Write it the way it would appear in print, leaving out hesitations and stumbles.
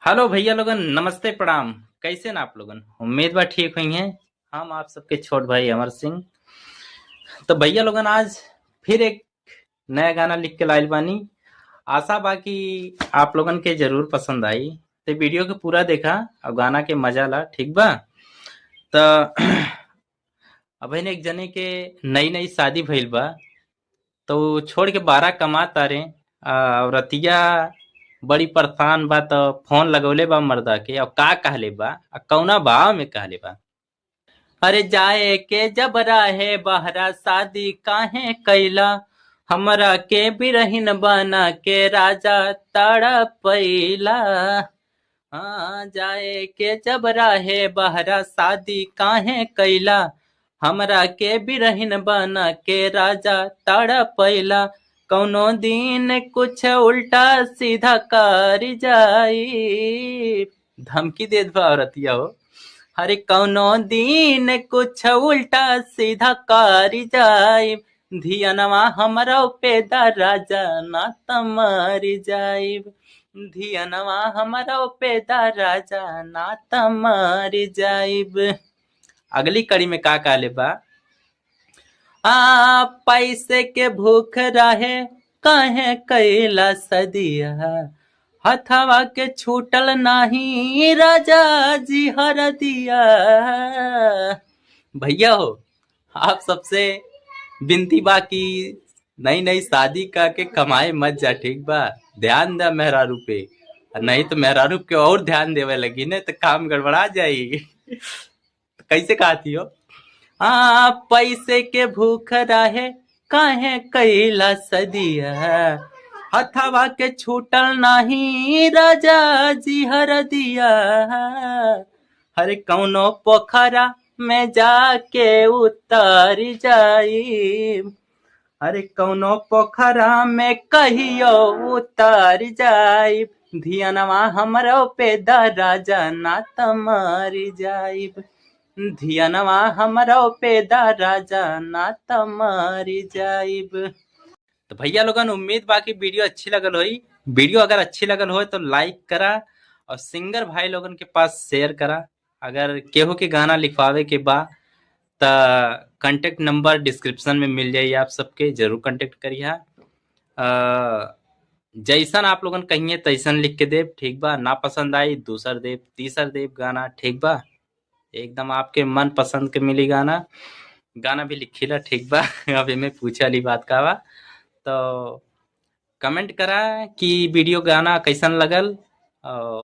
Hello भैया लोगन, नमस्ते प्रणाम। कैसे ना आप लोगन? उम्मीद बा ठीक हुई हैं। हम आप सबके छोट भाई अमर सिंह। तो भैया लोगन, आज फिर एक नया गाना लिख के लाइल बानी। आशा बा कि आप लोगन के जरूर पसंद आई। तो वीडियो के पूरा देखा और गाना के मजा ला, ठीक बा? तो अब एक जने के नई नई शादी भइल बा, तो उ छोड़ के बारह कमा तारे। औरतिया बड़ी परेशान बा, तो फोन लगौले बा मर्दा के। और का कहले बा आ कौना भाव में कहले बा? अरे जाए के जब राहे बहरा शादी काहे कैला, हमरा के बिरहिन बना के राजा तड़पैला। हाँ, जाए के जब राहे बहरा शादी काहे कैला, हमरा के बिरहिन बना के राजा तड़पैला। कौनो दिन कुछ उल्टा सीधा कर जाई। धमकी देत बा औरतिया हो। अरे कौनो दिन कुछ उल्टा सीधा कर जाई, धियनवा हमरा पे दा राजा ना त मर जाइब। धियनवा हमरा पे दा राजा ना त मर जाइब। अगली कड़ी में का कहले बा? पैसे के भूख रहे काहे कैला सदिया, हथवा के छूटल नाही राजा जी हर दिया। भैया हो, आप सबसे विनती बा कि नई नई शादी का के कमाए मत जा, ठीक बा? ध्यान दे मेहरारू पे, नहीं तो मेहरारू के और ध्यान देवे लगी ने तो काम गड़बड़ा जाई। कैसे कहती हो? पैसे के भूख रहे काहे कैला सदिया, हथवा के छूटल नाही राजा जी हर दिया। हरे कौनो पोखरा में जाके उतर जाई, अरे कौनो पोखरा में कहियो उतर जाई, धियनवा हमरो पे दा राजा ना त मर जाइब। धियनवा हमरो पे दा राजा ना त मर जाइब। तो भैया लोगन, उम्मीद बा कि वीडियो अच्छी लगल होई। वीडियो अगर अच्छी लगल हो तो लाइक करा और सिंगर भाई लोगन के पास शेयर करा। अगर केहू के गाना लिखवावे के बा तो कांटेक्ट नंबर डिस्क्रिप्शन में मिल जाई, आप सबके जरूर कांटेक्ट करिए। जैसन आप लोगन कहिए तैसन लिख के देव, ठीक बा? ना पसंद आई दूसर देव तीसर देव गाना, ठीक बा? एकदम आपके मन पसंद के मिली गाना। गाना भी लिखिला, ठीक बा? अब इमे पूछे वाली बात का बा? तो कमेंट करा कि वीडियो गाना कैसन लगल। और